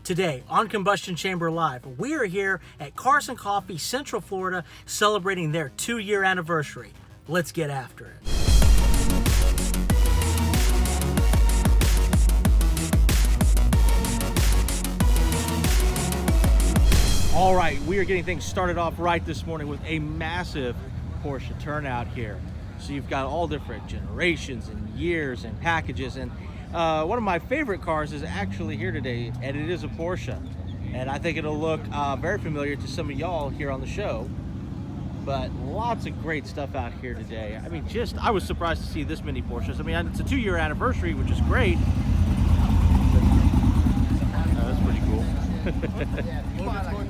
Today on Combustion Chamber Live, we are here at Cars and Coffee, Central Florida, celebrating their 2-year anniversary. Let's get after it. All right, we are getting things started off right this morning with a massive Porsche turnout here. So you've got all different generations and years and packages, and one of my favorite cars is actually here today, and it is a Porsche. And I think it'll look very familiar to some of y'all here on the show. But lots of great stuff out here today. I mean, I was surprised to see this many Porsches. I mean, it's a 2-year anniversary, which is great. That's pretty cool.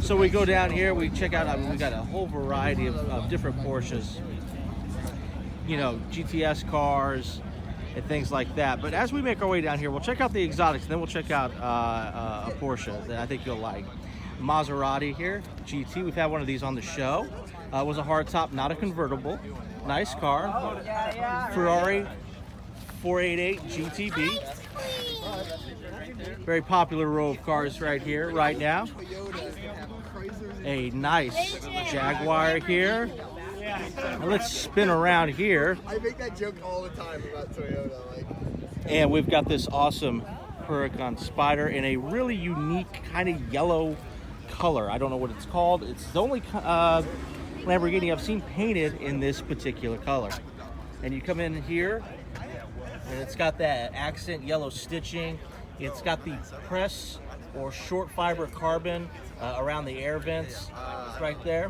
So we go down here, we check out, I mean, we got a whole variety of different Porsches. You know, GTS cars and things like that. But as we make our way down here, we'll check out the exotics, and then we'll check out a Porsche that I think you'll like. Maserati here, GT. We've had one of these on the show. It was a hardtop, not a convertible. Nice car. Ferrari 488 GTB. Very popular row of cars right here, right now. A nice Jaguar here. Now let's spin around here. I make that joke all the time about Toyota. And we've got this awesome Huracan Spider in a really unique kind of yellow color. I don't know what it's called. It's the only Lamborghini I've seen painted in this particular color. And you come in here, and it's got that accent yellow stitching. It's got the press or short fiber carbon around the air vents right there.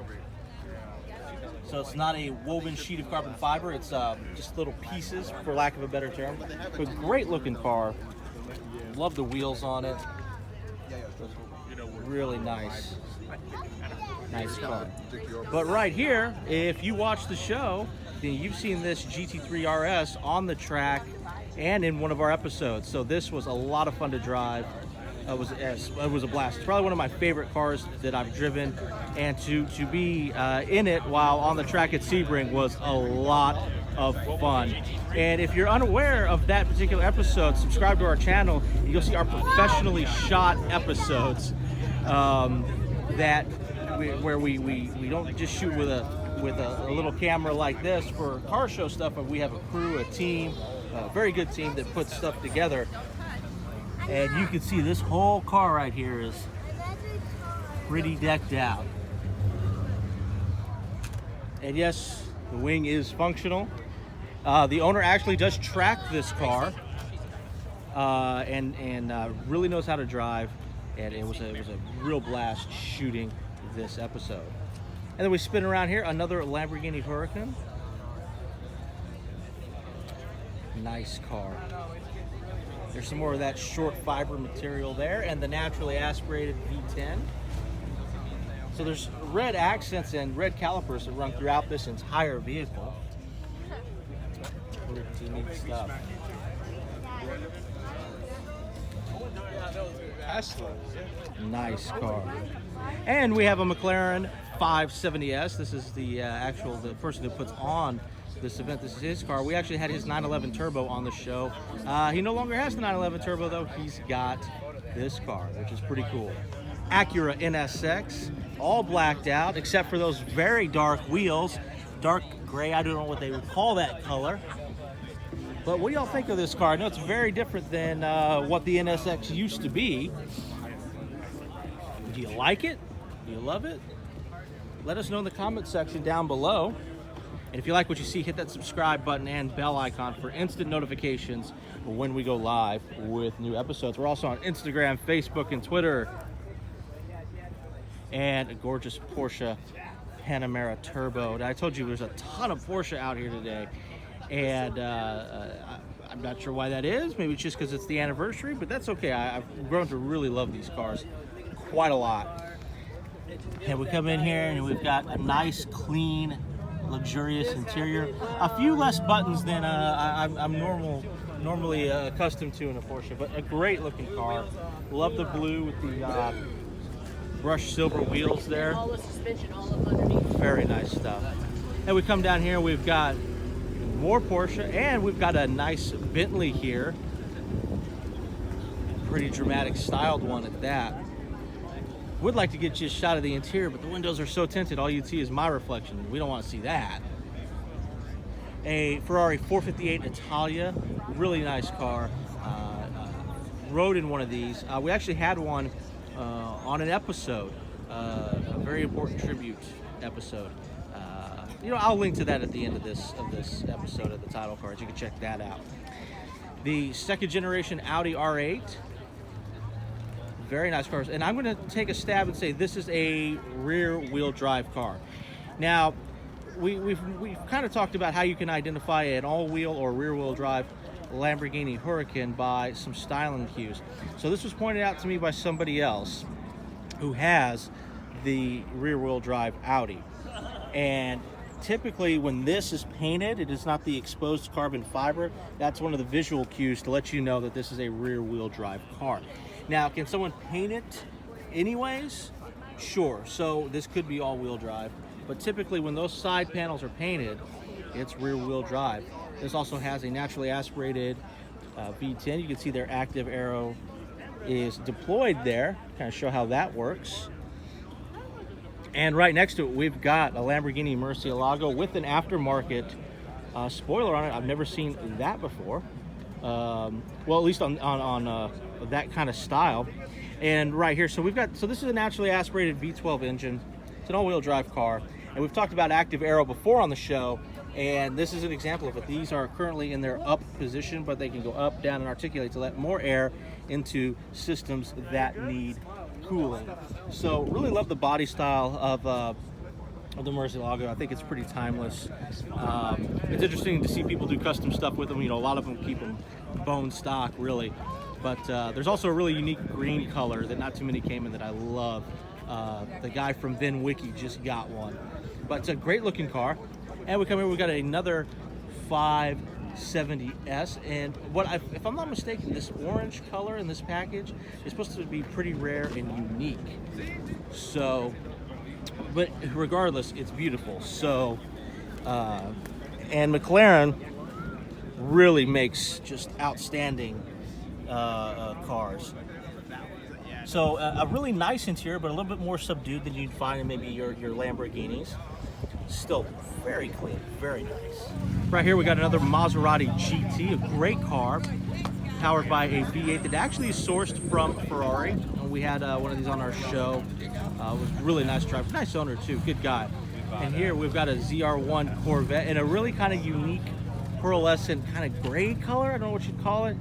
So it's not a woven sheet of carbon fiber, it's just little pieces, for lack of a better term. But great looking car. Love the wheels on it. Really nice. Nice car. But right here, if you watch the show, then you've seen this GT3 RS on the track and in one of our episodes. So this was a lot of fun to drive. It was a blast. It's probably one of my favorite cars that I've driven, and to be in it while on the track at Sebring was a lot of fun. And if you're unaware of that particular episode, subscribe to our channel. You'll see our professionally shot episodes where we don't just shoot with a little camera like this for car show stuff, but we have a crew, a team, a very good team that puts stuff together. And you can see this whole car right here is pretty decked out. And yes, the wing is functional. The owner actually does track this car and really knows how to drive. And it was a real blast shooting this episode. And then we spin around here, another Lamborghini Huracan. Nice car. There's some more of that short fiber material there, and the naturally aspirated V10. So there's red accents and red calipers that run throughout this entire vehicle. Pretty neat stuff. Nice car. And we have a McLaren 570S. This is the the person who puts on this event. This is his car. We actually had his 911 Turbo on the show. He no longer has the 911 Turbo though. He's got this car, which is pretty cool. Acura NSX, all blacked out except for those very dark wheels. Dark gray, I don't know what they would call that color. But what do y'all think of this car? I know it's very different than what the NSX used to be. Do you like it? Do you love it? Let us know in the comment section down below. And if you like what you see, hit that subscribe button and bell icon for instant notifications when we go live with new episodes. We're also on Instagram, Facebook, and Twitter. And a gorgeous Porsche Panamera Turbo. And I told you there's a ton of Porsche out here today. And I'm not sure why that is. Maybe it's just because it's the anniversary, but that's okay. I've grown to really love these cars quite a lot. And we come in here and we've got a nice, clean, luxurious interior. A few less buttons than I'm normally accustomed to in a Porsche, but a great looking car. Love the blue with the brushed silver wheels there. Very nice stuff. And we come down here, we've got more Porsche, and we've got a nice Bentley here. Pretty dramatic styled one at that. Would like to get you a shot of the interior, but the windows are so tinted, all you'd see is my reflection. We don't want to see that. A Ferrari 458 Italia, really nice car. Rode in one of these. We actually had one on an episode, a very important tribute episode. I'll link to that at the end of this episode of the title cards. You can check that out. The second generation Audi R8, very nice cars. And I'm going to take a stab and say this is a rear wheel drive car. Now, we've kind of talked about how you can identify an all-wheel or rear-wheel drive Lamborghini Huracan by some styling cues. So this was pointed out to me by somebody else who has the rear-wheel drive Audi. And typically when this is painted, it is not the exposed carbon fiber. That's one of the visual cues to let you know that this is a rear-wheel drive car. Now, can someone paint it anyways? Sure. So this could be all-wheel drive. But typically when those side panels are painted, it's rear-wheel drive. This also has a naturally aspirated V10. You can see their active arrow is deployed there. Kind of show how that works. And right next to it, we've got a Lamborghini Murcielago with an aftermarket spoiler on it. I've never seen that before. Well, at least on that kind of style. And right here, so this is a naturally aspirated V12 engine. It's an all-wheel drive car. And we've talked about active aero before on the show, and this is an example of it. These are currently in their up position, but they can go up, down, and articulate to let more air into systems that need cooling. So really love the body style of the Murcielago. I think it's pretty timeless. It's interesting to see people do custom stuff with them. A lot of them keep them bone stock, really. But there's also a really unique green color that not too many came in that I love. The guy from Vin Wiki just got one. But it's a great looking car. And we come here, we got another 570S. And if I'm not mistaken, this orange color in this package is supposed to be pretty rare and unique. So, but regardless, it's beautiful. So, and McLaren really makes just outstanding cars. So a really nice interior, but a little bit more subdued than you'd find in maybe your Lamborghinis. Still very clean, very nice. Right here we got another Maserati GT, a great car, powered by a V8 that actually is sourced from Ferrari. And we had one of these on our show. It was really nice drive, nice owner too, good guy. And here we've got a ZR1 Corvette in a really kind of unique pearlescent kind of gray color. I don't know what you'd call it.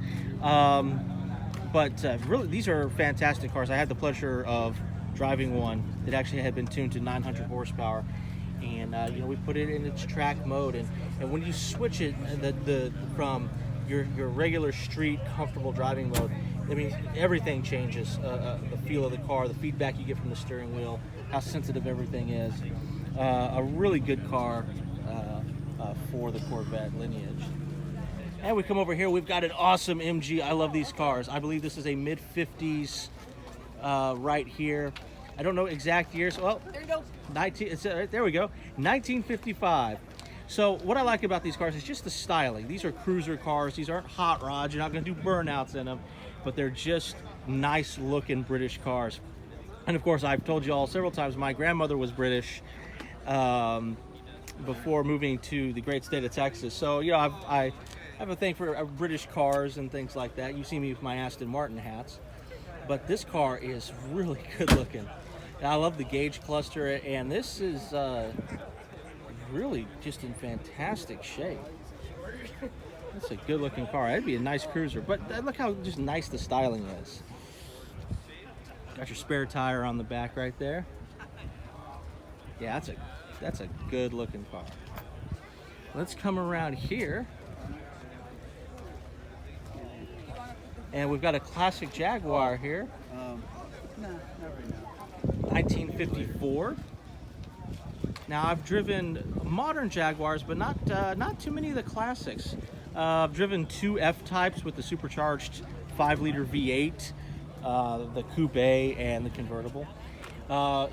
But really, these are fantastic cars. I had the pleasure of driving one that actually had been tuned to 900 horsepower. And we put it in its track mode, and when you switch it from your regular street comfortable driving mode, I mean everything changes. The feel of the car, the feedback you get from the steering wheel, how sensitive everything is. A really good car for the Corvette lineage. And we come over here, we've got an awesome MG. I love these cars. I believe this is a mid-50s right here. I don't know exact years. Well, there you go. There we go. 1955. So what I like about these cars is just the styling. These are cruiser cars. These aren't hot rods. You're not going to do burnouts in them, but they're just nice looking British cars. And of course, I've told you all several times, my grandmother was British before moving to the great state of Texas. So, I have a thing for British cars and things like that. You see me with my Aston Martin hats. But this car is really good looking. And I love the gauge cluster, and this is really just in fantastic shape. That's a good looking car. That'd be a nice cruiser, but look how just nice the styling is. Got your spare tire on the back right there. Yeah, that's a good looking car. Let's come around here. And we've got a classic Jaguar here. No, not right now. 1954. Now I've driven modern Jaguars, but not too many of the classics. I've driven two F-types with the supercharged 5-liter V8, the coupe and the convertible. But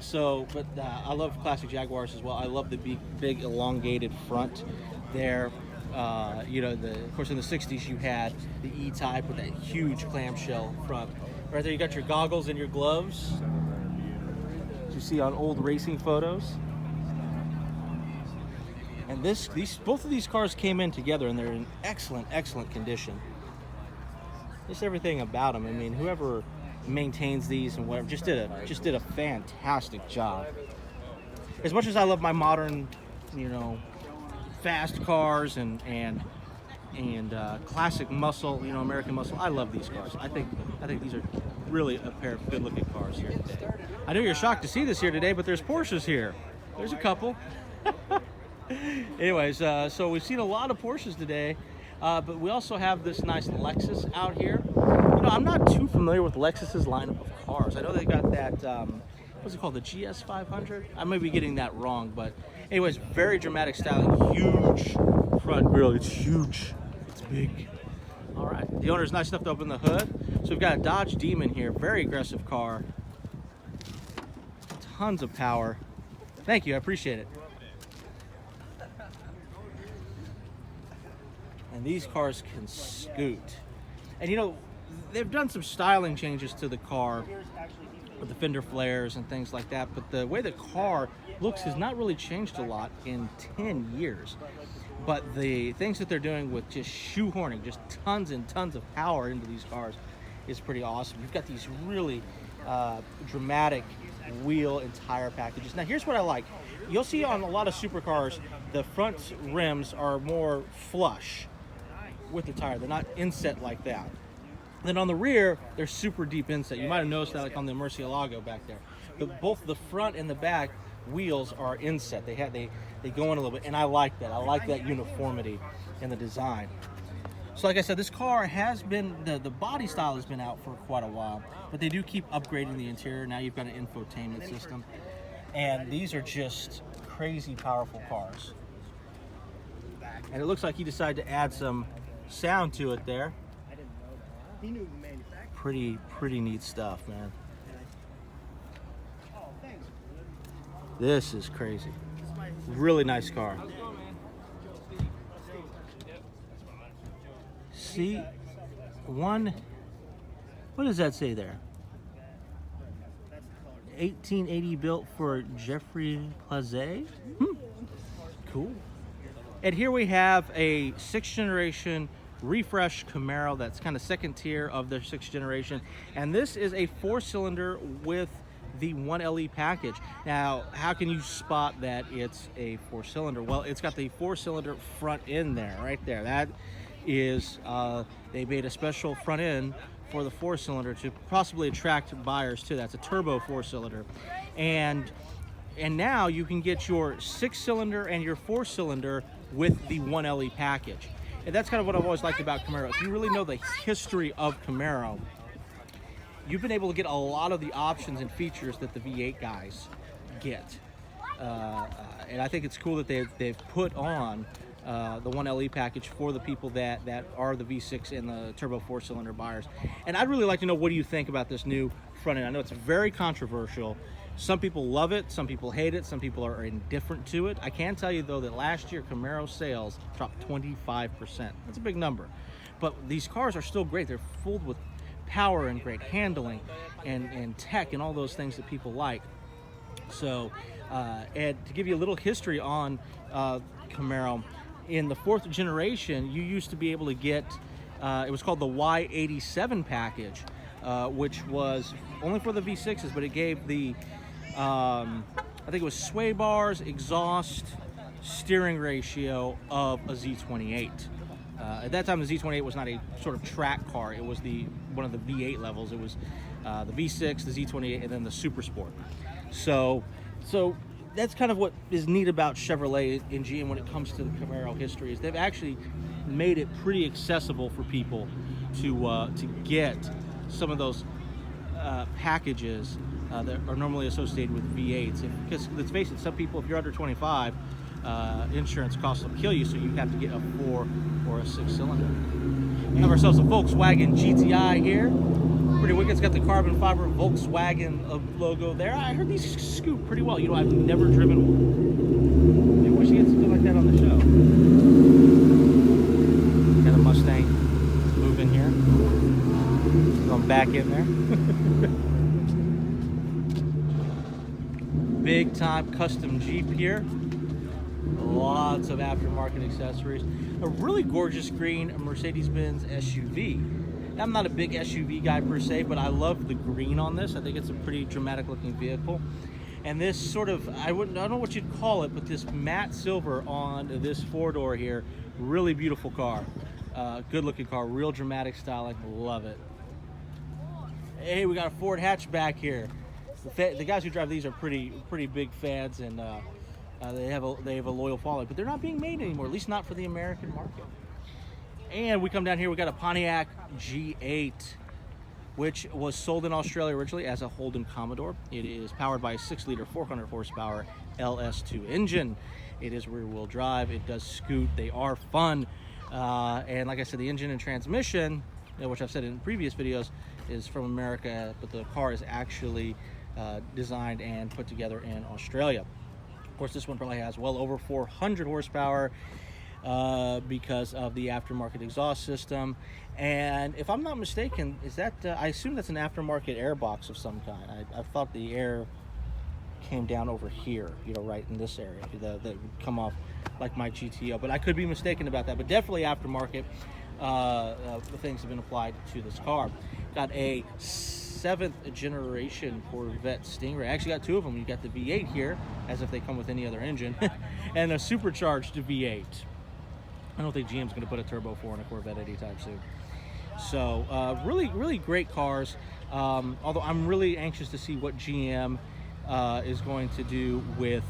I love classic Jaguars as well. I love the big elongated front there. Of course, in the 60s, you had the E-Type with that huge clamshell front. Right there, you got your goggles and your gloves. you see on old racing photos. And both of these cars came in together, and they're in excellent condition. Just everything about them. I mean, whoever maintains these and whatever just did a fantastic job. As much as I love my modern, fast cars and classic muscle, American muscle, I love these cars. I think these are really a pair of good-looking cars here today. I know you're shocked to see this here today, but there's Porsches here. There's a couple. Anyways, so we've seen a lot of Porsches today, but we also have this nice Lexus out here. I'm not too familiar with Lexus's lineup of cars. I know they got that, what's it called, the GS 500? I may be getting that wrong, but anyways, very dramatic styling, huge front grille. It's huge. It's big. All right, the owner's nice enough to open the hood. So we've got a Dodge Demon here, very aggressive car. Tons of power. Thank you, I appreciate it. And these cars can scoot. And they've done some styling changes to the car with the fender flares and things like that, but the way the car looks has not really changed a lot in 10 years. But the things that they're doing with just shoehorning just tons and tons of power into these cars is pretty awesome. You've got these really dramatic wheel and tire packages. Now here's what I like. You'll see on a lot of supercars, the front rims are more flush with the tire. They're not inset like that. Then on the rear, they're super deep inset. You might have noticed that like on the Murcielago back there. But both the front and the back wheels are inset. They go in a little bit, and I like that. I like that uniformity in the design. So like I said, this car has been, the body style has been out for quite a while, but they do keep upgrading the interior. Now you've got an infotainment system, and these are just crazy powerful cars. And it looks like he decided to add some sound to it there. Pretty neat stuff, man. This is crazy. Really nice car. See, what does that say there? 1880 built for Jeffrey Plaze. Cool. And here we have a 6th generation refresh Camaro that's kind of second tier of the 6th generation. And this is a 4-cylinder with the 1LE package. Now, how can you spot that it's a 4-cylinder? Well, it's got the 4-cylinder front end there, right there. That is, they made a special front end for the 4-cylinder to possibly attract buyers to that. It's a turbo 4-cylinder. And now you can get your 6-cylinder and your 4-cylinder with the 1LE package. And that's kind of what I've always liked about Camaro. If you really know the history of Camaro, you've been able to get a lot of the options and features that the V8 guys get. And I think it's cool that they've put on the 1LE package for the people that are the V6 and the turbo 4-cylinder buyers. And I'd really like to know, what do you think about this new front end? I know it's very controversial. Some people love it, some people hate it, some people are indifferent to it. I can tell you though that last year Camaro sales dropped 25%. That's a big number. But these cars are still great. They're full with power and great handling and tech and all those things that people like. So, and to give you a little history on Camaro, in the 4th generation, you used to be able to get, it was called the Y87 package, which was only for the V6s, but it gave the, I think it was sway bars, exhaust, steering ratio of a Z28. At that time, the Z28 was not a sort of track car. It was one of the V8 levels. It was the V6, the Z28, and then the Super Sport. So that's kind of what is neat about Chevrolet and GM when it comes to the Camaro history, is they've actually made it pretty accessible for people to get some of those packages that are normally associated with V8s. Because let's face it, some people, if you're under 25, insurance costs will kill you, so you have to get a 4 or a 6-cylinder. We have ourselves a Volkswagen GTI here. Pretty wicked. It's got the carbon fiber Volkswagen logo there. I heard these scoot pretty well. I've never driven one. Maybe we should get something like that on the show. Got a Mustang move in here. Going back in there. big time custom Jeep here. Lots of aftermarket accessories. A really gorgeous green Mercedes-Benz SUV. I'm not a big SUV guy per se, but I love the green on this. I think it's a pretty dramatic looking vehicle. And this sort of, I don't know what you'd call it, but this matte silver on this four-door here, really beautiful car. Good looking car, real dramatic styling, love it. Hey, we got a Ford hatchback here. The guys who drive these are pretty big fans, and they have a loyal following, but they're not being made anymore, at least not for the American market. And we come down here, we got a Pontiac G8, which was sold in Australia originally as a Holden Commodore. It is powered by a 6-liter, 400 horsepower LS2 engine. It is rear-wheel drive. It does scoot. They are fun. And like I said, the engine and transmission, which I've said in previous videos, is from America, but the car is actually designed and put together in Australia. Of course, this one probably has well over 400 horsepower because of the aftermarket exhaust system. And if I'm not mistaken, is that I assume that's an aftermarket air box of some kind. I thought the air came down over here, you know, right in this area that would come off like my GTO, but I could be mistaken about that. But definitely aftermarket things have been applied to this car. Got a 7th generation Corvette Stingray. I actually got two of them. You got the V8 here, as if they come with any other engine, and a supercharged V8. I don't think GM's going to put a turbo 4 in a Corvette anytime soon. So really great cars. Although I'm really anxious to see what GM is going to do with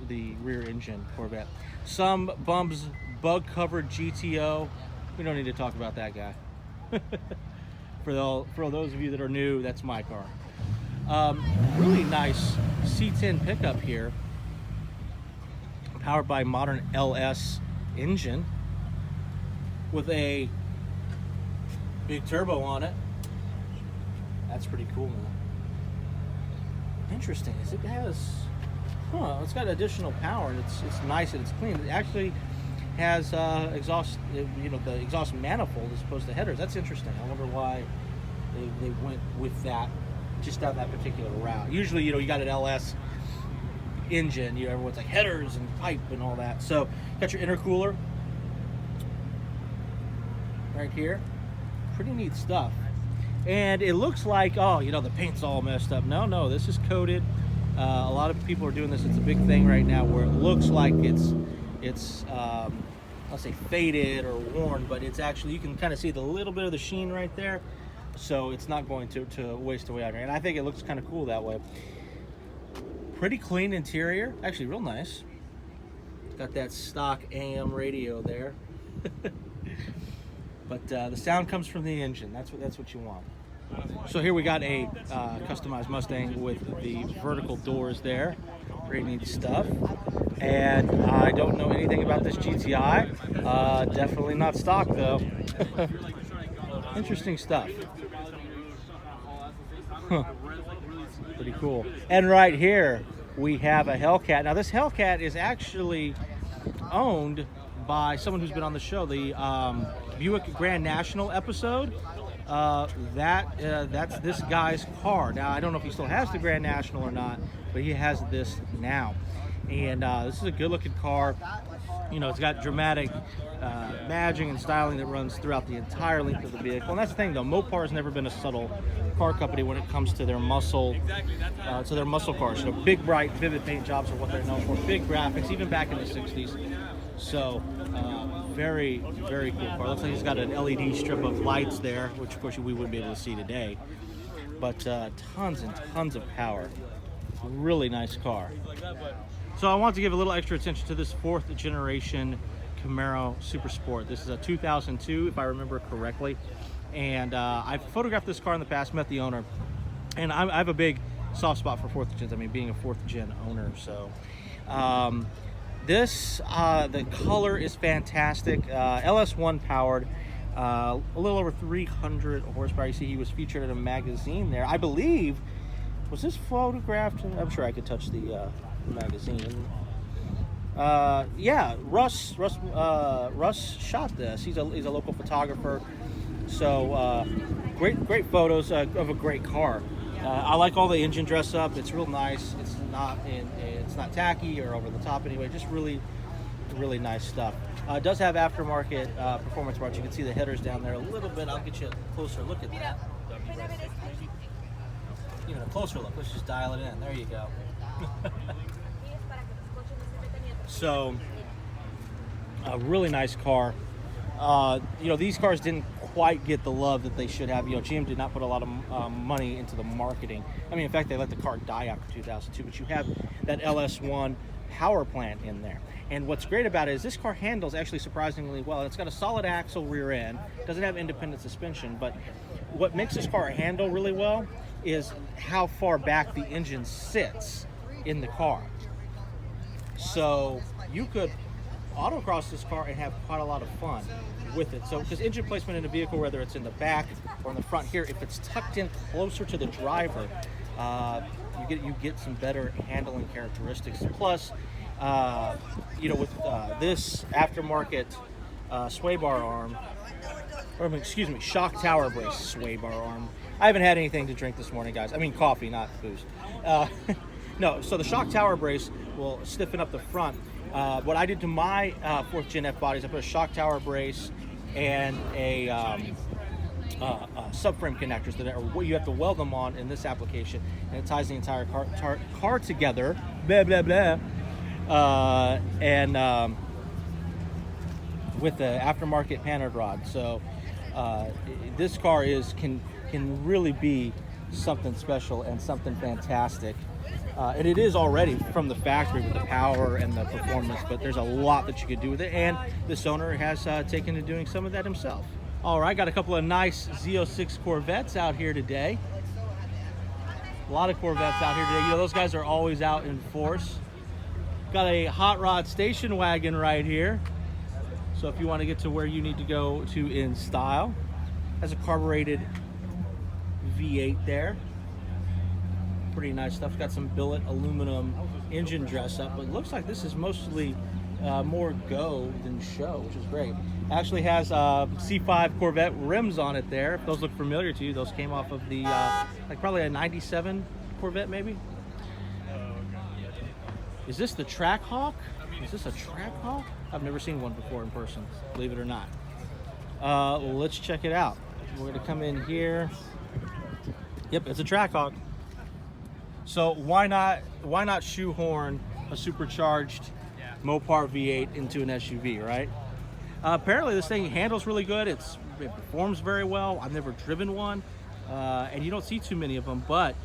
the rear engine Corvette. Some bums, bug covered GTO. We don't need to talk about that guy. For those of you that are new, that's my car. Really nice C10 pickup here, powered by modern LS engine with a big turbo on it. That's pretty cool, man. Interesting. It has, it's got additional power, and it's nice and it's clean. It actually has exhaust, you know, the exhaust manifold as opposed to headers. That's interesting. I wonder why they went with that, just down that particular route. Usually, you know, you got an LS engine, you know, everyone's like headers and pipe and all that. So, got your intercooler right here. Pretty neat stuff. And it looks like, oh, you know, the paint's all messed up. No, this is coated. A lot of people are doing this. It's a big thing right now where it looks like it's I'll say faded or worn, but it's actually, you can kind of see the little bit of the sheen right there. So it's not going to waste away out here. And I think it looks kind of cool that way. Pretty clean interior, actually real nice. Got that stock AM radio there. But the sound comes from the engine. That's what you want. So here we got a customized Mustang with the vertical doors there. Pretty neat stuff. And I don't know anything about this GTI. Definitely not stock though. Interesting stuff. Huh. Pretty cool. And right here we have a Hellcat. Now this Hellcat is actually owned by someone who's been on the show, the Buick Grand National episode. That's this guy's car. Now I don't know if he still has the Grand National or not, but he has this now. And this is a good looking car. You know, it's got dramatic badging and styling that runs throughout the entire length of the vehicle. And that's the thing though, Mopar has never been a subtle car company when it comes to their muscle cars. You know, big, bright, vivid paint jobs are what they're known for. Big graphics, even back in the 60s. So, very, very cool car. Looks like it's got an LED strip of lights there, which of course we wouldn't be able to see today. But tons and tons of power. Really nice car. So I want to give a little extra attention to this 4th generation Camaro Super Sport. This is a 2002, if I remember correctly. And I've photographed this car in the past, met the owner. And I have a big soft spot for 4th gens, I mean, being a 4th gen owner. So the color is fantastic. LS1 powered, a little over 300 horsepower. You see he was featured in a magazine there. I believe, was this photographed? I'm sure I could touch the magazine. Yeah, Russ shot this. He's a local photographer. So great photos of a great car. I like all the engine dress up. It's real nice. It's not tacky or over the top anyway. Just really nice stuff. It does have aftermarket performance parts. You can see the headers down there a little bit. I'll get you a closer look at that. Even a closer look. Let's just dial it in. There you go. So, a really nice car. These cars didn't quite get the love that they should have. GM did not put a lot of money into the marketing. I mean, in fact, they let the car die after 2002. But you have that LS1 power plant in there. And what's great about it is this car handles actually surprisingly well. It's got a solid axle rear end. Doesn't have independent suspension. But what makes this car handle really well is how far back the engine sits in the car. So you could autocross this car and have quite a lot of fun with it. So because engine placement in a vehicle, whether it's in the back or in the front here, if it's tucked in closer to the driver, you get some better handling characteristics. Plus, with this aftermarket sway bar arm, shock tower brace sway bar arm. I haven't had anything to drink this morning, guys. I mean coffee, not booze. No, so the shock tower brace will stiffen up the front. What I did to my 4th Gen F bodies, I put a shock tower brace and a subframe connectors that you have to weld them on in this application, and it ties the entire car together. Blah blah blah. With the aftermarket panhard rod. So this car can really be something special and something fantastic. And it is already from the factory with the power and the performance, but there's a lot that you could do with it, and this owner has taken to doing some of that himself. All right, got a couple of nice Z06 Corvettes out here today. A lot of Corvettes out here today. Those guys are always out in force. Got a hot rod station wagon right here. So if you want to get to where you need to go to in style, has a carbureted V8 there. Pretty nice stuff. Got some billet aluminum engine dress up, but it looks like this is mostly more go than show, which is great. Actually has C5 Corvette rims on it there. If those look familiar to you, those came off of the probably a 97 Corvette maybe. Is this the Track Hawk? Is this a Track Hawk? I've never seen one before in person, believe it or not. Let's check it out. We're gonna come in here. Yep, it's a Track Hawk. So why not shoehorn a supercharged Mopar V8 into an SUV, right? Apparently this thing handles really good. It performs very well. I've never driven one, and you don't see too many of them. But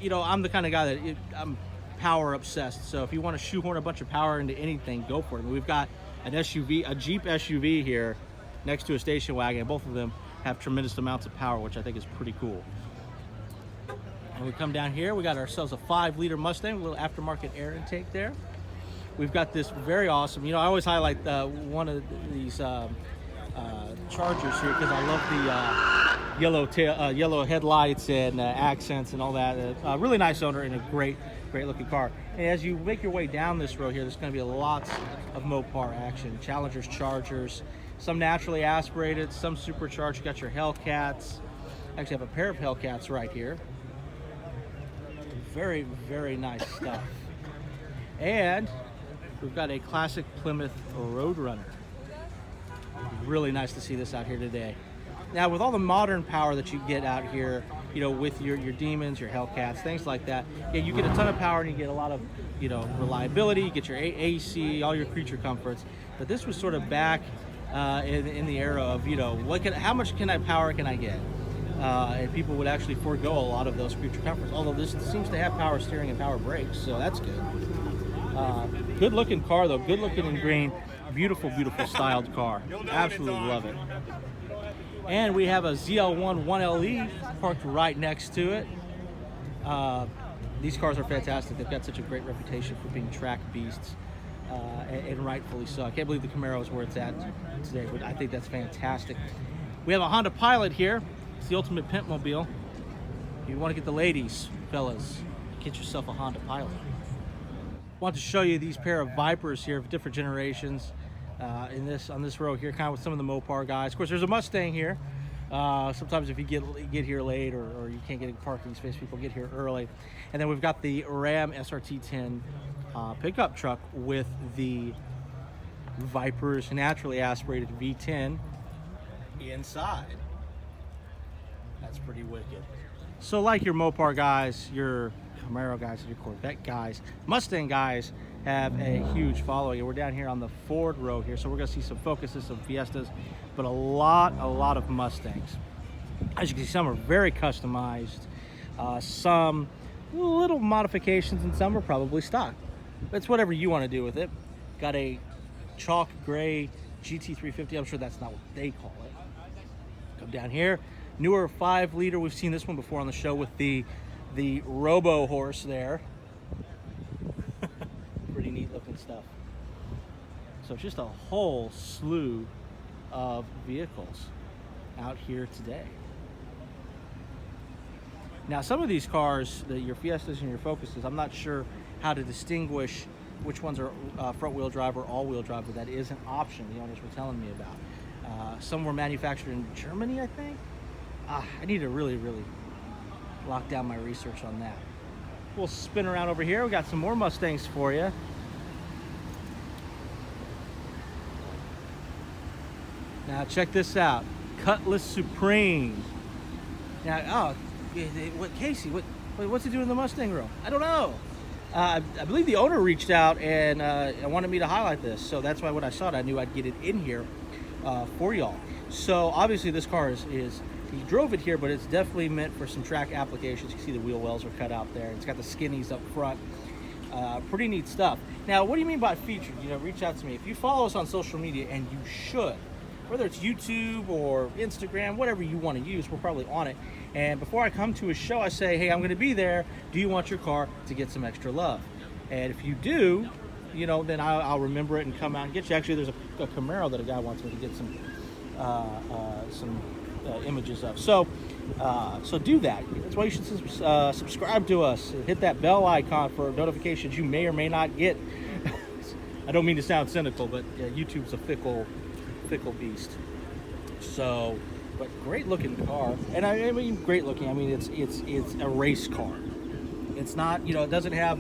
I'm the kind of guy that I'm power obsessed. So if you want to shoehorn a bunch of power into anything, go for it. I mean, we've got an SUV, a Jeep SUV here next to a station wagon. Both of them have tremendous amounts of power, which I think is pretty cool. And we come down here, we got ourselves a 5-liter Mustang, a little aftermarket air intake there. We've got this very awesome, I always highlight one of these Chargers here because I love the yellow headlights and accents and all that. Really nice owner and a great looking car. And as you make your way down this road here, there's going to be lots of Mopar action. Challengers, Chargers, some naturally aspirated, some supercharged. You got your Hellcats. Actually have a pair of Hellcats right here. Very, very nice stuff. And we've got a classic Plymouth Roadrunner. Really nice to see this out here today. Now, with all the modern power that you get out here, with your Demons, your Hellcats, things like that, you get a ton of power and you get a lot of, reliability. You get your AC, all your creature comforts. But this was sort of back in the era of, how much power can I get? And people would actually forego a lot of those creature comforts. Although this seems to have power steering and power brakes, so that's good. Good looking car though, good looking in green. Beautiful, beautiful styled car. Absolutely love it. And we have a ZL1 1LE parked right next to it. These cars are fantastic. They've got such a great reputation for being track beasts, and rightfully so. I can't believe the Camaro is where it's at today, but I think that's fantastic. We have a Honda Pilot here. It's the ultimate pimp mobile. If you want to get the ladies, fellas, get yourself a Honda Pilot. I want to show you these pair of Vipers here of different generations on this row here, kind of with some of the Mopar guys. Of course, there's a Mustang here, Sometimes if you get here late or you can't get a parking space, people get here early. And then we've got the Ram SRT10 pickup truck with the Viper's naturally aspirated V10 inside. That's pretty wicked. So like your Mopar guys, your Camaro guys, and your Corvette guys, Mustang guys have a huge following. And we're down here on the Ford Road here, so we're gonna see some Focuses, some Fiestas, but a lot of Mustangs. As you can see, some are very customized, some little modifications, and some are probably stock. It's whatever you want to do with it. Got a chalk gray GT350. I'm sure that's not what they call it. Come down here, newer 5-liter. We've seen this one before on the show with the Robo horse there. Pretty neat looking stuff. So just a whole slew of vehicles out here today. Now some of these cars, your Fiestas and your Focuses, I'm not sure how to distinguish which ones are front wheel drive or all wheel drive, but that is an option the owners were telling me about. Some were manufactured in Germany, I think. I need to really lock down my research on that. We'll spin around over here. We got some more Mustangs for you. Now check this out, Cutlass Supreme. Now, what Casey? What's it doing in the Mustang room? I don't know. I believe the owner reached out and wanted me to highlight this, so that's why when I saw it, I knew I'd get it in here for y'all. So obviously this car is he drove it here, but it's definitely meant for some track applications. You can see the wheel wells are cut out there. It's got the skinnies up front. Pretty neat stuff. Now, what do you mean by featured? Reach out to me. If you follow us on social media, and you should, whether it's YouTube or Instagram, whatever you want to use, we're probably on it. And before I come to a show, I say, hey, I'm going to be there. Do you want your car to get some extra love? And if you do, then I'll remember it and come out and get you. Actually, there's a Camaro that a guy wants me to get some images of. So do that. That's why you should subscribe to us. Hit that bell icon for notifications you may or may not get. I don't mean to sound cynical, but YouTube's a fickle beast. So, but great looking car, and I mean great looking. I mean it's a race car. It's not, it doesn't have,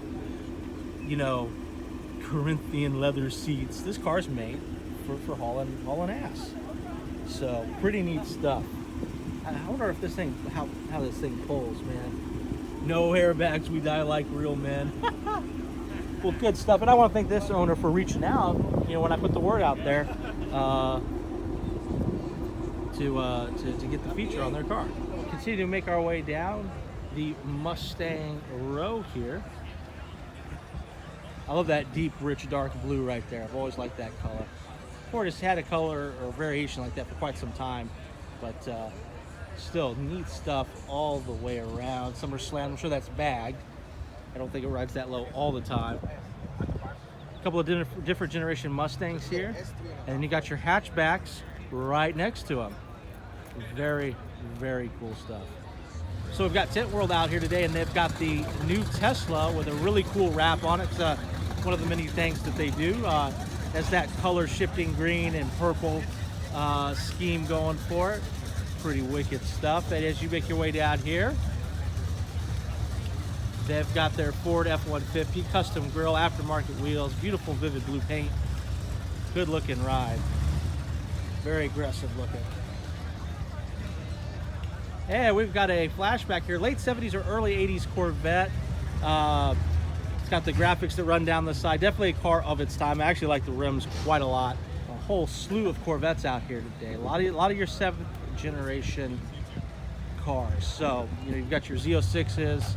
Corinthian leather seats. This car's made for hauling ass. So pretty neat stuff. I wonder if this thing, how this thing pulls, man. No airbags, we die like real men. Well, good stuff. And I want to thank this owner for reaching out. When I put the word out there, to get the feature on their car. We'll continue to make our way down the Mustang row here. I love that deep, rich, dark blue right there. I've always liked that color. Ford has had a color or variation like that for quite some time, but still neat stuff all the way around. Some are slammed. I'm sure that's bagged. I don't think it rides that low all the time. A couple of different generation Mustangs here, and then you got your hatchbacks right next to them. Very cool stuff. So we've got Tent World out here today, and they've got the new Tesla with a really cool wrap on it. It's one of the many things that they do. Has that color shifting green and purple scheme going for it. Pretty wicked stuff. And as you make your way down here, they've got their Ford F-150 custom grille, aftermarket wheels, beautiful vivid blue paint. Good looking ride. Very aggressive looking. And we've got a flashback here, late 70s or early 80s Corvette. It's got the graphics that run down the side. Definitely a car of its time. I actually like the rims quite a lot. A whole slew of Corvettes out here today. A lot of your 7th generation cars. So you've got your Z06s,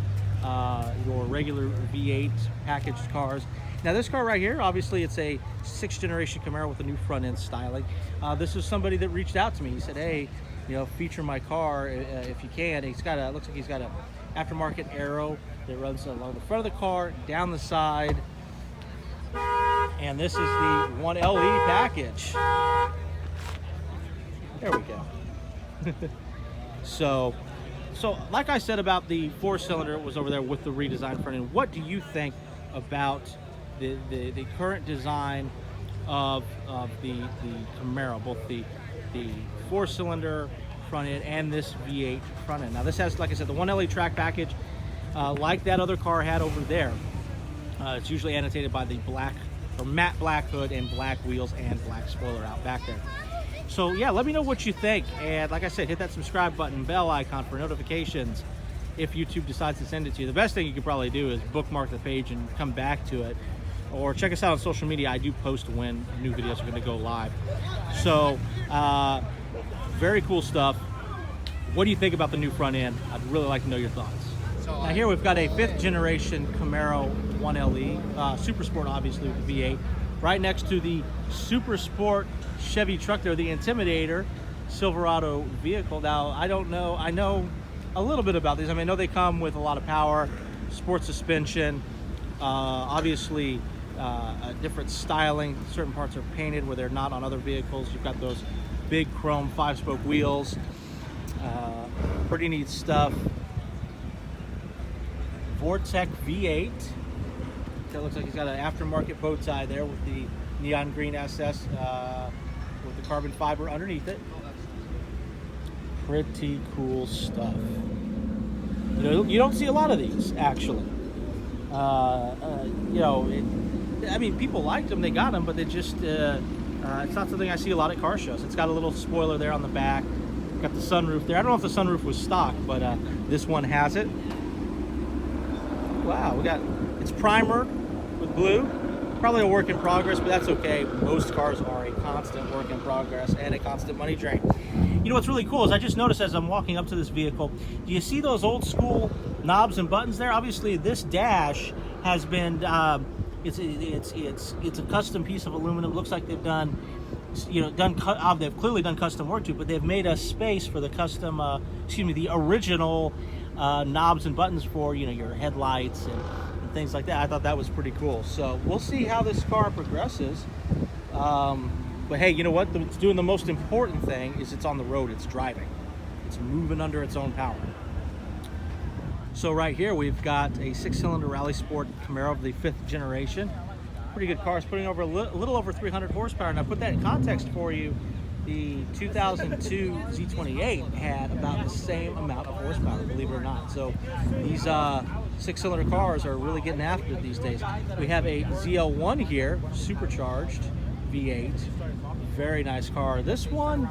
your regular V8 packaged cars. Now this car right here, obviously it's a 6th generation Camaro with a new front end styling. This is somebody that reached out to me. He said, hey, feature my car if you can. Looks like he's got an aftermarket arrow that runs along the front of the car, down the side. And this is the 1LE package. There we go. So like I said about the 4-cylinder, it was over there with the redesigned front end. What do you think about the current design of the Camaro, both the 4-cylinder front end and this V8 front end. Now this has, like I said, the 1LE track package, like that other car had over there. It's usually annotated by the black or matte black hood and black wheels and black spoiler out back there. So yeah, let me know what you think. And like I said, hit that subscribe button, bell icon for notifications if YouTube decides to send it to you. The best thing you could probably do is bookmark the page and come back to it. Or check us out on social media. I do post when new videos are going to go live. So, very cool stuff. What do you think about the new front end? I'd really like to know your thoughts. Now here we've got a 5th generation Camaro 1LE, Super Sport obviously with the V8, right next to the Super Sport Chevy truck there, the Intimidator Silverado vehicle. Now I don't know, I know a little bit about these. I mean, I know they come with a lot of power, sport suspension, obviously different styling. Certain parts are painted where they're not on other vehicles. You've got those big chrome 5-spoke wheels. Pretty neat stuff. Vortec V8. That looks like he's got an aftermarket bow tie there with the neon green SS with the carbon fiber underneath it. Pretty cool stuff. You know, you don't see a lot of these actually. You know, I mean, people liked them, they got them, but they just it's not something I see a lot at car shows. It's got a little spoiler there on the back. Got the sunroof there. I don't know if the sunroof was stock, but this one has it. Wow, it's primer with blue. Probably a work in progress, but that's okay. Most cars are a constant work in progress and a constant money drain. You know what's really cool is I just noticed as I'm walking up to this vehicle, do you see those old school knobs and buttons there? Obviously, this dash has been it's a custom piece of aluminum. It looks like they've done, you know, they've clearly done custom work to it, but they've made a space for the custom, the original knobs and buttons for, you know, your headlights and things like that. I thought that was pretty cool. So we'll see how this car progresses. But hey, you know what? It's doing the most important thing is it's on the road. It's driving. It's moving under its own power. So right here we've got a 6-cylinder Rally Sport Camaro of the 5th generation. Pretty good car. It's putting over a little over 300 horsepower. Now put that in context for you. The 2002 Z28 had about the same amount of horsepower, believe it or not. So these 6-cylinder cars are really getting after it these days. We have a ZL1 here, supercharged V8. Very nice car. This one,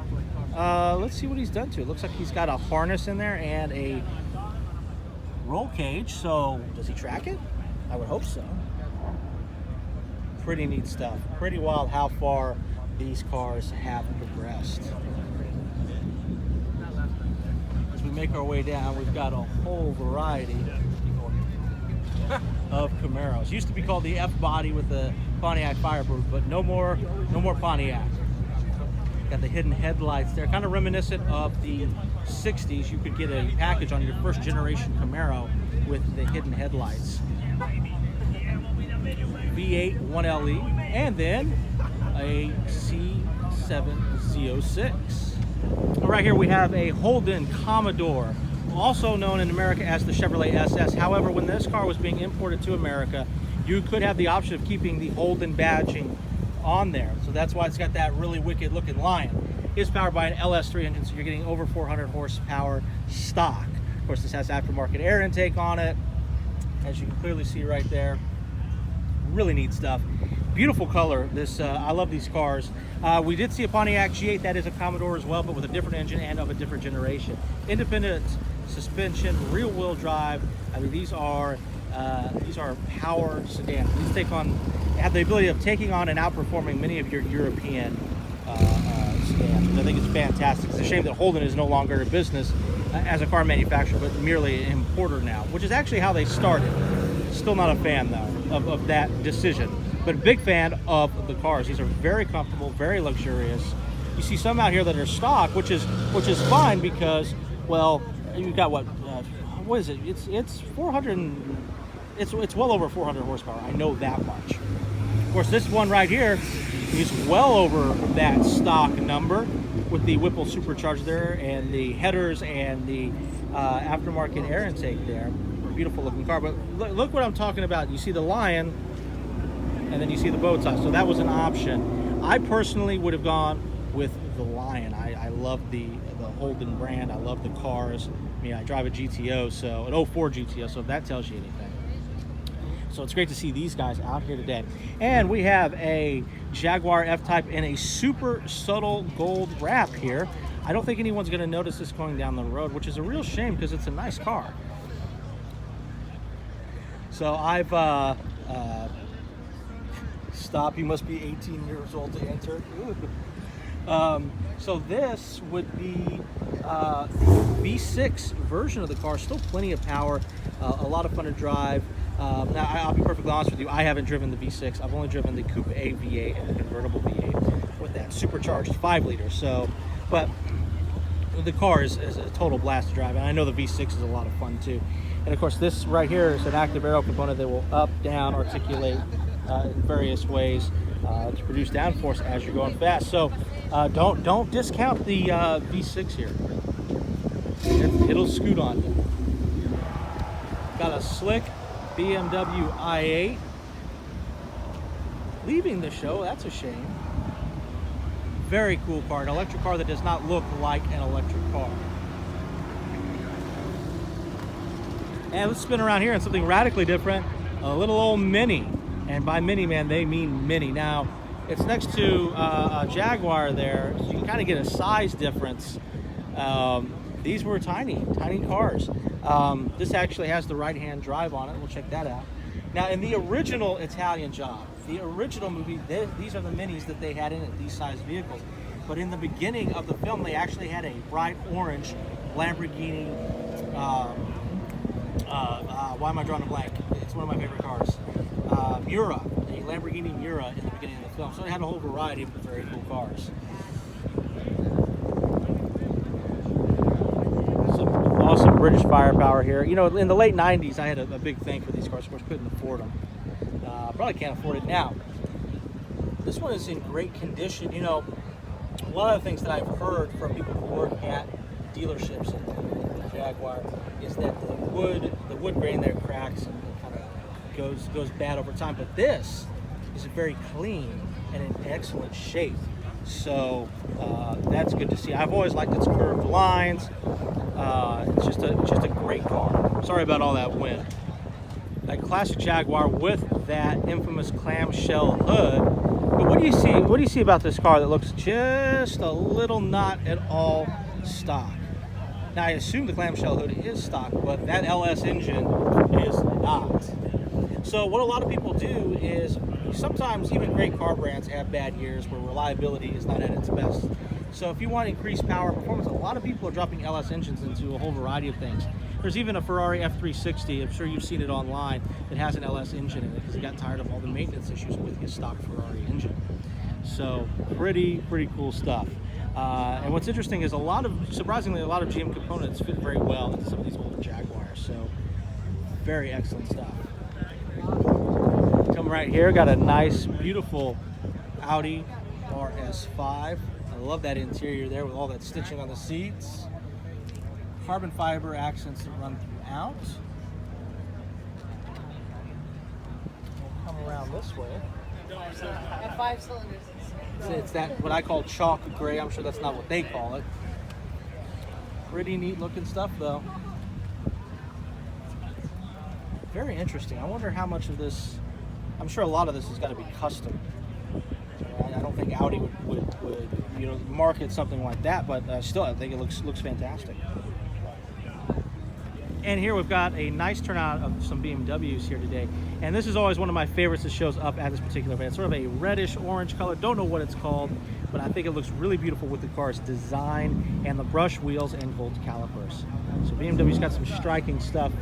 let's see what he's done to it. Looks like he's got a harness in there and a roll cage. So does he track it? I would hope so. Pretty neat stuff. Pretty wild how far these cars have progressed. As we make our way down, we've got a whole variety of Camaros. Used to be called the F-body with the Pontiac Firebird, but no more Pontiac. Got the hidden headlights there, kind of reminiscent of the 60s. You could get a package on your 1st generation Camaro with the hidden headlights. V8 1LE, and then a C7 Z06. Right here we have a Holden Commodore, also known in America as the Chevrolet SS. However, when this car was being imported to America, you could have the option of keeping the Holden badging on there. So that's why it's got that really wicked looking lion. It's powered by an LS3 engine, so you're getting over 400 horsepower stock. Of course, this has aftermarket air intake on it, as you can clearly see right there. Really neat stuff. Beautiful color. This I love these cars. We did see a Pontiac G8 that is a Commodore as well, but with a different engine and of a different generation. Independent suspension, rear-wheel drive. I mean, these are power sedans. These have the ability of taking on and outperforming many of your European sedans. I think it's fantastic. It's a shame that Holden is no longer in business as a car manufacturer, but merely an importer now, which is actually how they started. Still not a fan though of that decision, but a big fan of the cars. These are very comfortable, very luxurious. You see some out here that are stock, which is fine because, well, you've got what is it? It's 400. It's well over 400 horsepower. I know that much. Of course, this one right here is well over that stock number with the Whipple supercharger there and the headers and the aftermarket air intake there. Beautiful looking car, but look what I'm talking about. You see the lion and then you see the bow tie, so that was an option. I personally would have gone with the lion. I love the Holden brand. I love the cars. I mean, I drive a GTO, so an '04 GTO, so if that tells you anything. So it's great to see these guys out here today. And we have a Jaguar F-Type in a super subtle gold wrap here. I don't think anyone's going to notice this going down the road, which is a real shame because it's a nice car. So I've stop. You must be 18 years old to enter. So this would be the V6 version of the car. Still plenty of power, a lot of fun to drive. Now, I'll be perfectly honest with you, I haven't driven the V6. I've only driven the Coupe A V8 and the convertible V8 with that supercharged 5-liter. So, but the car is a total blast to drive, and I know the V6 is a lot of fun too. And of course, this right here is an active aero component that will up, down, articulate in various ways to produce downforce as you're going fast. So don't discount the V6 here. It'll scoot on you. Got a slick BMW i8 leaving the show. That's a shame. Very cool car, an electric car that does not look like an electric car. And let's spin around here on something radically different, a little old Mini. And by Mini, man, they mean Mini. Now, it's next to a Jaguar there, so you can kind of get a size difference. These were tiny cars. This actually has the right-hand drive on it. We'll check that out. Now, in the original Italian Job, the original movie, these are the Minis that they had in it, these size vehicles. But in the beginning of the film, they actually had a bright orange Lamborghini, why am I drawing a blank? It's one of my favorite cars. Miura, a Lamborghini Miura in the beginning of the film. So they had a whole variety of very cool cars. Some awesome British firepower here. You know, in the late 90s, I had a big thing for these cars. Of course, couldn't afford them. Probably can't afford it now. This one is in great condition. You know, one of the things that I've heard from people who work at dealerships in Jaguar is that the wood grain there cracks and kind of goes bad over time. But this is very clean and in excellent shape. So that's good to see. I've always liked its curved lines. It's just a great car. Sorry about all that wind. A classic Jaguar with that infamous clamshell hood. But what do you see? What do you see about this car that looks just a little not at all stock? Now I assume the clamshell hood is stock, but that LS engine is not. So what a lot of people do is sometimes even great car brands have bad years where reliability is not at its best. So if you want increased power and performance, a lot of people are dropping LS engines into a whole variety of things. There's even a Ferrari F360, I'm sure you've seen it online, that has an LS engine in it because he got tired of all the maintenance issues with his stock Ferrari engine. So pretty cool stuff. And what's interesting is surprisingly, a lot of GM components fit very well into some of these older Jaguars. So very excellent stuff. Come right here, got a nice, beautiful Audi RS5. I love that interior there with all that stitching on the seats. Carbon fiber accents that run throughout. We'll come around this way. At 5 cylinders. It's that what I call chalk gray. I'm sure that's not what they call it. Pretty neat looking stuff though. Very interesting. I wonder how much of this, I'm sure a lot of this has got to be custom. I don't think Audi would market something like that, but still I think it looks fantastic. And here we've got a nice turnout of some BMWs here today. And this is always one of my favorites that shows up at this particular event. It's sort of a reddish orange color. Don't know what it's called, but I think it looks really beautiful with the car's design and the brush wheels and gold calipers. So BMW's got some striking stuff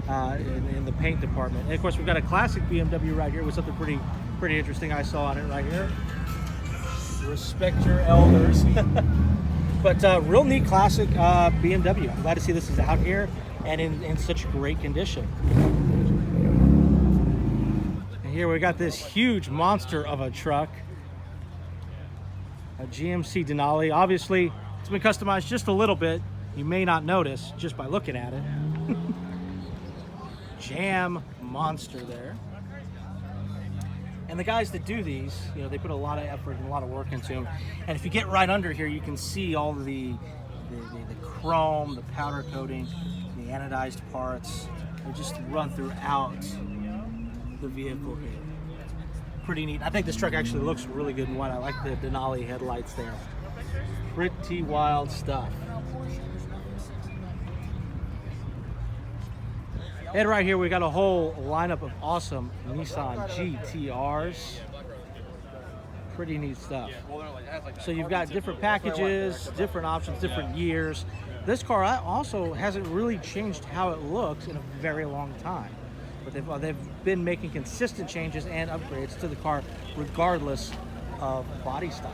in the paint department. And of course, we've got a classic BMW right here with something pretty interesting I saw on it right here. Respect your elders. But real neat classic BMW. I'm glad to see this is out here and in such great condition. And here we got this huge monster of a truck, a GMC Denali. Obviously, it's been customized just a little bit. You may not notice just by looking at it. Jam monster there. And the guys that do these, they put a lot of effort and a lot of work into them. And if you get right under here, you can see all the the chrome, the powder coating, the anodized parts. They just run throughout the vehicle here. Pretty neat. I think this truck actually looks really good in white. I like the Denali headlights there. Pretty wild stuff. And right here we got a whole lineup of awesome Nissan GTRs. Pretty neat stuff. So you've got different packages, different options, different years. This car also hasn't really changed how it looks in a very long time. But they've been making consistent changes and upgrades to the car regardless of body style.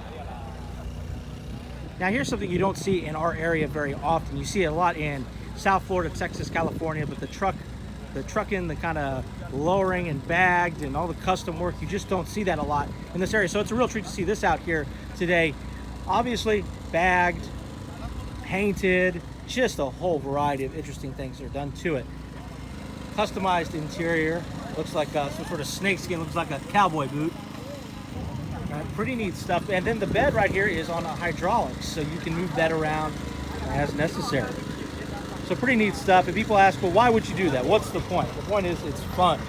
Now here's something you don't see in our area very often. You see it a lot in South Florida, Texas, California, but the trucking, the kind of lowering and bagged and all the custom work, you just don't see that a lot in this area. So it's a real treat to see this out here today. Obviously bagged, painted, just a whole variety of interesting things are done to it. Customized interior, looks like some sort of snakeskin, looks like a cowboy boot. Pretty neat stuff. And then the bed right here is on a hydraulics, so you can move that around as necessary. So pretty neat stuff. And people ask, well, why would you do that? What's the point? The point is it's fun.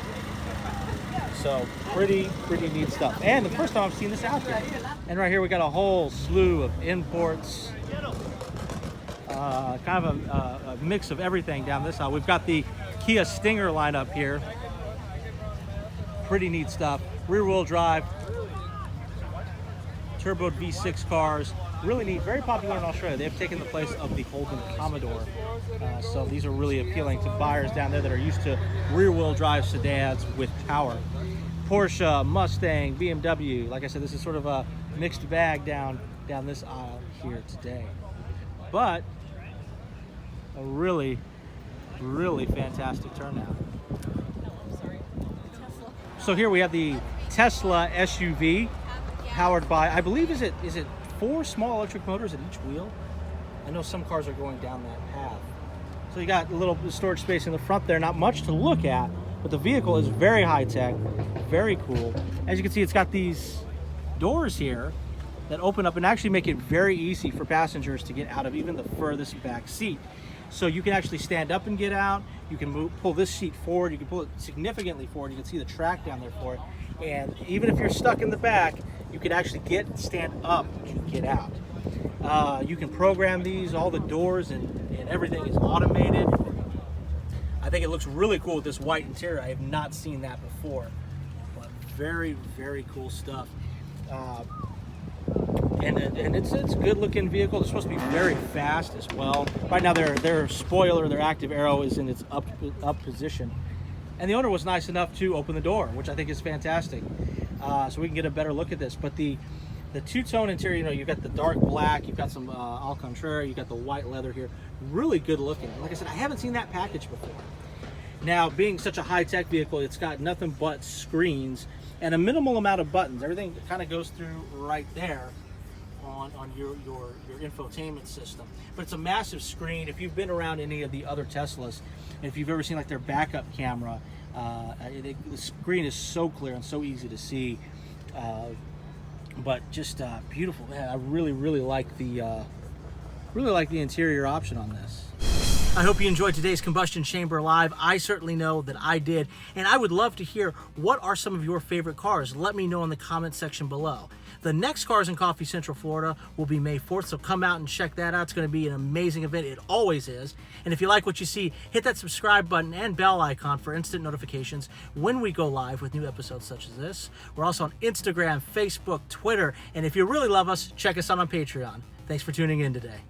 So pretty neat stuff. And the first time I've seen this out there. And right here we got a whole slew of imports. Kind of a mix of everything down this side. We've got the Kia Stinger lineup here. Pretty neat stuff. Rear wheel drive, turbo V6 cars. Really neat, very popular in Australia. They've taken the place of the Holden Commodore. So these are really appealing to buyers down there that are used to rear wheel drive sedans with power. Porsche, Mustang, BMW. Like I said, this is sort of a mixed bag down this aisle here today. But a really fantastic turnout. So here we have the Tesla SUV powered by, I believe, is it 4 small electric motors at each wheel? I know some cars are going down that path. So you got a little storage space in the front there, not much to look at, but the vehicle is very high tech, very cool. As you can see, it's got these doors here that open up and actually make it very easy for passengers to get out of even the furthest back seat. So you can actually stand up and get out. You can pull this seat forward. You can pull it significantly forward. You can see the track down there for it. And even if you're stuck in the back, you can actually stand up and get out. You can program these. All the doors and everything is automated. I think it looks really cool with this white interior. I have not seen that before. But very cool stuff. And it's a good looking vehicle. It's supposed to be very fast as well. Right now their spoiler, their active arrow is in its up position. And the owner was nice enough to open the door, which I think is fantastic. So we can get a better look at this. But the two-tone interior, you know, you've got the dark black, you've got some au contraire, you've got the white leather here. Really good looking. Like I said, I haven't seen that package before. Now, being such a high-tech vehicle, it's got nothing but screens and a minimal amount of buttons. Everything kind of goes through right there on your infotainment system. But it's a massive screen. If you've been around any of the other Teslas, and if you've ever seen like their backup camera, the screen is so clear and so easy to see. But just beautiful. Man, I really like the interior option on this. I hope you enjoyed today's Combustion Chamber Live. I certainly know that I did, and I would love to hear what are some of your favorite cars. Let me know in the comments section below. The next Cars and Coffee Central Florida will be May 4th, so come out and check that out. It's going to be an amazing event. It always is. And if you like what you see, hit that subscribe button and bell icon for instant notifications when we go live with new episodes such as this. We're also on Instagram, Facebook, Twitter, and if you really love us, check us out on Patreon. Thanks for tuning in today.